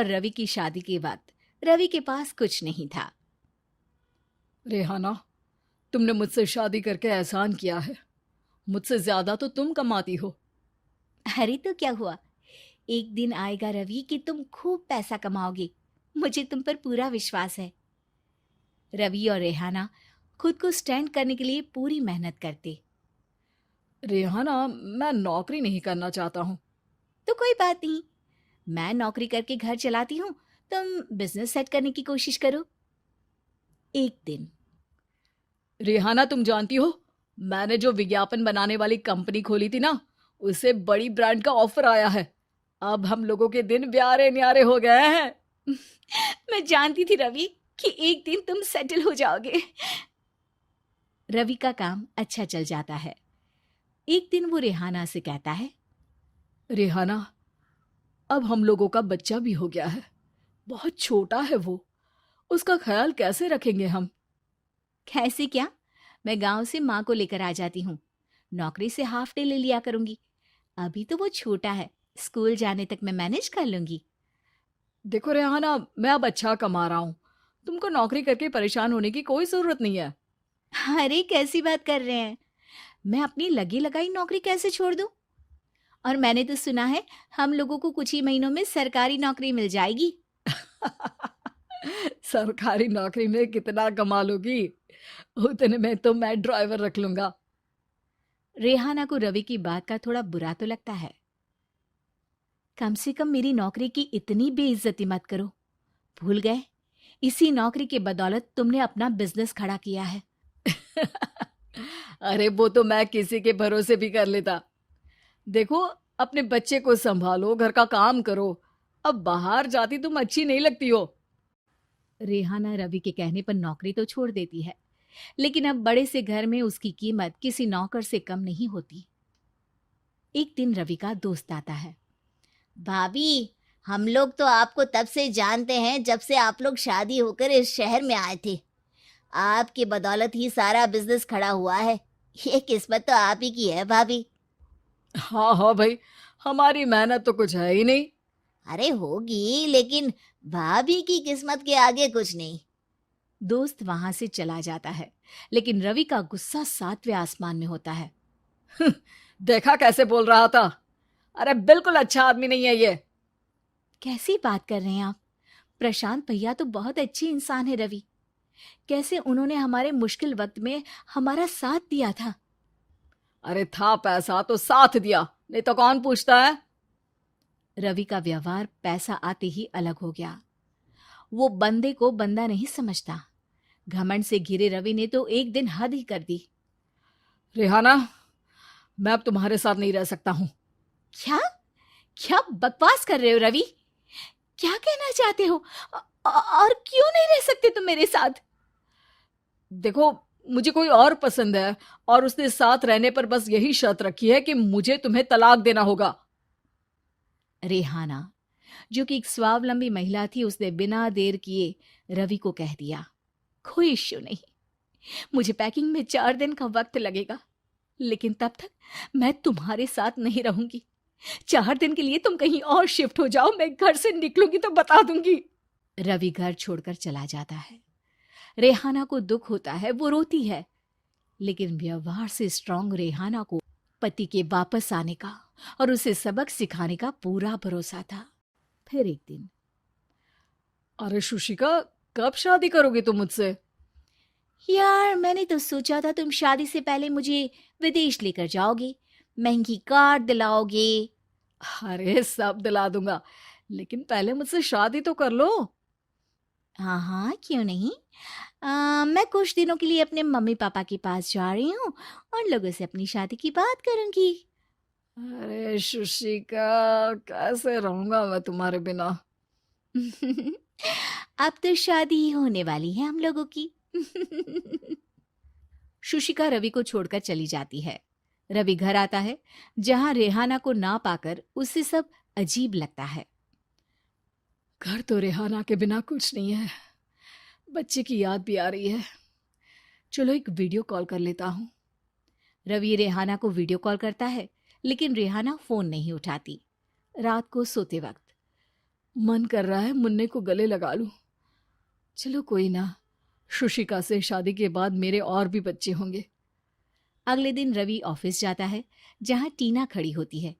और रवि की शादी के वक्त रवि के पास कुछ नहीं था। रेहाना, तुमने मुझसे शादी करके एहसान किया है। मुझसे ज्यादा तो तुम कमाती हो। अरे तो क्या हुआ, एक दिन आएगा रवि कि तुम खूब पैसा कमाओगे। मुझे तुम पर पूरा विश्वास है। रवि और रेहाना खुद को स्टैंड करने के लिए पूरी मेहनत करते। रेहाना, मैं नौकरी नहीं करना चाहता हूँ। तो कोई बात नहीं, मैं नौकरी करके घर चलाती हूँ, तुम बिजनेस सेट करने की कोशिश करो। एक दिन रेहाना, तुम जानती हो, मैंने जो विज्ञापन बनाने वाली कंपनी खोली थी ना, उसे बड़ी ब्रांड का ऑफर आया है। अब हम लोगों के दिन ब्यारे न्यारे हो गए हैं। मैं जानती थी रवि कि एक दिन तुम सेटल हो जाओगे। रवि का काम अच्छा चल जाता है। एक दिन वो रेहाना से कहता है, रेहाना, अब हम लोगों का बच्चा भी हो गया है। बहुत छोटा है वो। उसका ख्याल कैसे रखेंगे हम? कैसे क्या, मैं गांव से माँ को लेकर आ जाती हूँ। नौकरी से हाफ डे ले लिया करूंगी। अभी तो वो छोटा है, स्कूल जाने तक मैं मैनेज कर लूंगी। देखो रेहाना, मैं अब अच्छा कमा रहा हूँ। तुमको नौकरी करके परेशान होने की कोई जरूरत नहीं है। अरे कैसी बात कर रहे हैं, मैं अपनी लगी लगाई नौकरी कैसे छोड़ दूं? और मैंने तो सुना है हम लोगों को कुछ ही महीनों में सरकारी नौकरी मिल जाएगी। सरकारी नौकरी में कितना कमा लोगी? उतने में तो मैं ड्राइवर रख लूंगा। रेहाना को रवि की बात का थोड़ा बुरा तो लगता है। कम से कम मेरी नौकरी की इतनी बेइज्जती मत करो। भूल गए, इसी नौकरी के बदौलत तुमने अपना बिजनेस खड़ा किया है। अरे वो तो मैं किसी के भरोसे भी कर लेता। देखो, अपने बच्चे को संभालो, घर का काम करो। अब बाहर जाती तुम अच्छी नहीं लगती हो। रेहाना रवि के कहने पर नौकरी तो छोड़ देती है, लेकिन अब बड़े से घर में उसकी कीमत किसी नौकर से कम नहीं होती। एक दिन रवि का दोस्त आता है। भाभी, हम लोग तो आपको तब से जानते हैं जब से आप लोग शादी होकर इस शहर में आए थे। आपकी बदौलत ही सारा बिजनेस खड़ा हुआ है। ये किस्मत तो आप ही की है भाभी। हाँ हाँ भाई, हमारी मेहनत तो कुछ है ही नहीं। अरे होगी, लेकिन भाभी की किस्मत के आगे कुछ नहीं। दोस्त वहां से चला जाता है, लेकिन रवि का गुस्सा सातवें आसमान में होता है। देखा कैसे बोल रहा था? अरे बिल्कुल अच्छा आदमी नहीं है ये। कैसी बात कर रहे हैं आप? प्रशांत भैया तो बहुत अच्छे इंसान है रवि। कैसे उन्होंने हमारे मुश्किल वक्त में हमारा साथ दिया था। अरे था पैसा तो साथ दिया, नहीं तो कौन पूछता है? रवि का व्यवहार पैसा आते ही अलग हो गया। वो बंदे को बंदा नहीं समझता। घमंड से घिरे रवि ने तो एक दिन हद ही कर दी। रेहाना, मैं अब तुम्हारे साथ नहीं रह सकता हूँ। क्या क्या बकवास कर रहे हो रवि? क्या कहना चाहते हो? और क्यों नहीं रह सकते तुम मेरे साथ? देखो, मुझे कोई और पसंद है, और उसने साथ रहने पर बस यही शर्त रखी है कि मुझे तुम्हें तलाक देना होगा। रेहाना, जो कि एक स्वावलंबी महिला थी, उसने बिना देर किए रवि को कह दिया, कोई इश्यू नहीं, मुझे पैकिंग में 4 दिन का वक्त लगेगा, लेकिन तब तक मैं तुम्हारे साथ नहीं रहूंगी। 4 दिन के लिए तुम कहीं और शिफ्ट हो जाओ, मैं घर से निकलूंगी तो बता दूंगी। रवि घर छोड़कर चला जाता है। रेहाना को दुख होता है, वो रोती है, लेकिन व्यवहार से स्ट्रांग रेहाना को पति के वापस आने का और उसे सबक सिखाने का पूरा भरोसा था। फिर एक दिन, अरे शुशिका, कब शादी करोगे तुम मुझसे? यार मैंने तो सोचा था तुम शादी से पहले मुझे विदेश लेकर जाओगे, महंगी कार दिलाओगे। अरे सब दिला दूंगा, लेकिन पहले मुझसे शादी तो कर लो। हाँ हाँ, क्यों नहीं। मैं कुछ दिनों के लिए अपने मम्मी पापा के पास जा रही हूँ और लोगों से अपनी शादी की बात करूंगी। अरे शुशिका, कैसे रहूंगा मैं तुम्हारे बिना? अब तो शादी ही होने वाली है हम लोगों की। शुशिका रवि को छोड़कर चली जाती है। रवि घर आता है, जहां रेहाना को ना पाकर उसे सब अजीब लगता है। घर तो रेहाना के बिना कुछ नहीं है। बच्चे की याद भी आ रही है। चलो एक वीडियो कॉल कर लेता हूँ। रवि रेहाना को वीडियो कॉल करता है, लेकिन रेहाना फोन नहीं उठाती। रात को सोते वक्त मन कर रहा है मुन्ने को गले लगा लूं। चलो कोई ना, शुशिका से शादी के बाद मेरे और भी बच्चे होंगे। अगले दिन रवि ऑफिस जाता है, जहां टीना खड़ी होती है।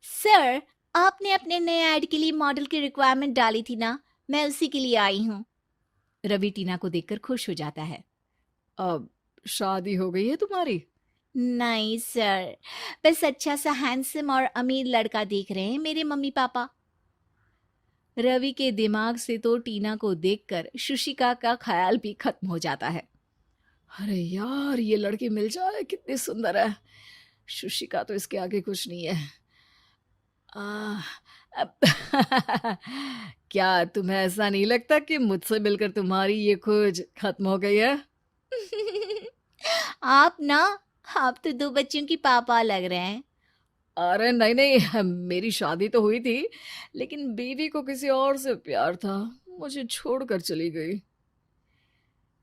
सर, आपने अपने नए ऐड के लिए मॉडल की रिक्वायरमेंट डाली थी ना, मैं उसी के लिए आई हूँ। रवि टीना को देखकर खुश हो जाता है। अब शादी हो गई है तुम्हारी? नहीं सर, बस अच्छा सा हैंडसम और अमीर लड़का देख रहे हैं मेरे मम्मी पापा। रवि के दिमाग से तो टीना को देखकर शुशिका का ख्याल भी खत्म हो जाता है। अरे यार, ये लड़की मिल जाए कितनी सुंदर है। शुशिका तो इसके आगे कुछ नहीं है। अब क्या तुम्हें ऐसा नहीं लगता कि मुझसे मिलकर तुम्हारी ये खोज खत्म हो गई है? आप ना, आप तो 2 बच्चों की पापा लग रहे हैं। अरे नहीं नहीं, मेरी शादी तो हुई थी, लेकिन बीवी को किसी और से प्यार था, मुझे छोड़कर चली गई।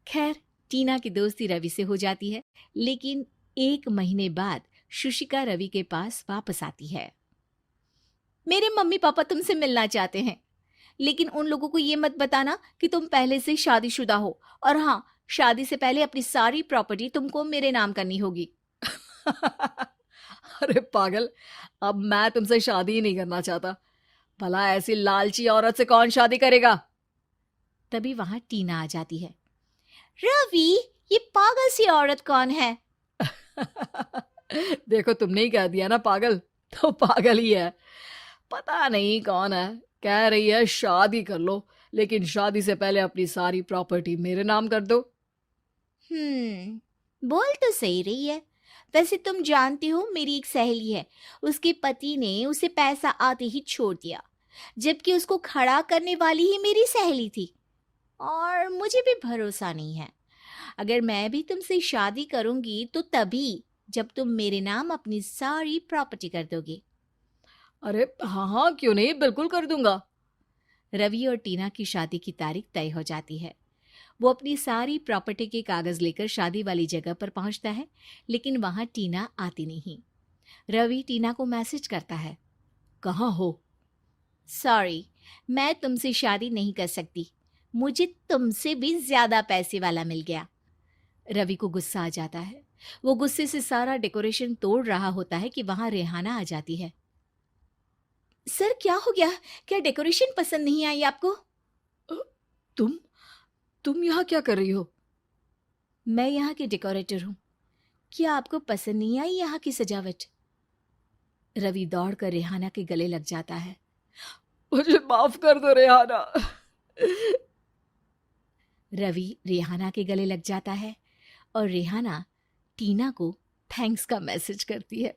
खैर, टीना की दोस्ती रवि से हो जाती है, लेकिन 1 महीने बाद शुशिका रवि के पास वापस आती है। मेरे मम्मी पापा तुमसे मिलना चाहते हैं, लेकिन उन लोगों को ये मत बताना कि तुम पहले से शादीशुदा हो, और हाँ, शादी से पहले अपनी सारी प्रॉपर्टी तुमको मेरे नाम करनी होगी। अरे पागल, अब मैं तुमसे शादी ही नहीं करना चाहता। भला ऐसी लालची औरत से कौन शादी करेगा? तभी वहां टीना आ जाती है। रवि, ये पागल सी औरत कौन है? देखो, तुमने ही कह दिया ना पागल, तो पागल ही है। पता नहीं कौन है, कह रही है शादी कर लो, लेकिन शादी से पहले अपनी सारी प्रॉपर्टी मेरे नाम कर दो। बोल तो सही रही है। वैसे तुम जानती हो, मेरी एक सहेली है, उसके पति ने उसे पैसा आते ही छोड़ दिया, जबकि उसको खड़ा करने वाली ही मेरी सहेली थी। और मुझे भी भरोसा नहीं है। अगर मैं भी तुमसे शादी करूंगी तो तभी, जब तुम मेरे नाम अपनी सारी प्रॉपर्टी कर दोगे। अरे हाँ हाँ, क्यों नहीं, बिल्कुल कर दूंगा। रवि और टीना की शादी की तारीख तय हो जाती है। वो अपनी सारी प्रॉपर्टी के कागज लेकर शादी वाली जगह पर पहुंचता है, लेकिन वहां टीना आती नहीं। रवि टीना को मैसेज करता है। कहाँ हो? सॉरी, मैं तुमसे शादी नहीं कर सकती, मुझे तुमसे भी ज्यादा पैसे वाला मिल गया। रवि को गुस्सा आ जाता है। वो गुस्से से सारा डेकोरेशन तोड़ रहा होता है कि वहां रेहाना आ जाती है। सर, क्या हो गया? क्या डेकोरेशन पसंद नहीं आई आपको? अ, तुम यहाँ क्या कर रही हो? मैं यहाँ की डेकोरेटर हूँ। क्या आपको पसंद नहीं आई यहाँ की सजावट? रवि दौड़कर रेहाना के गले लग जाता है। मुझे माफ कर दो रेहाना। रवि रेहाना के गले लग जाता है और रेहाना टीना को थैंक्स का मैसेज करती है।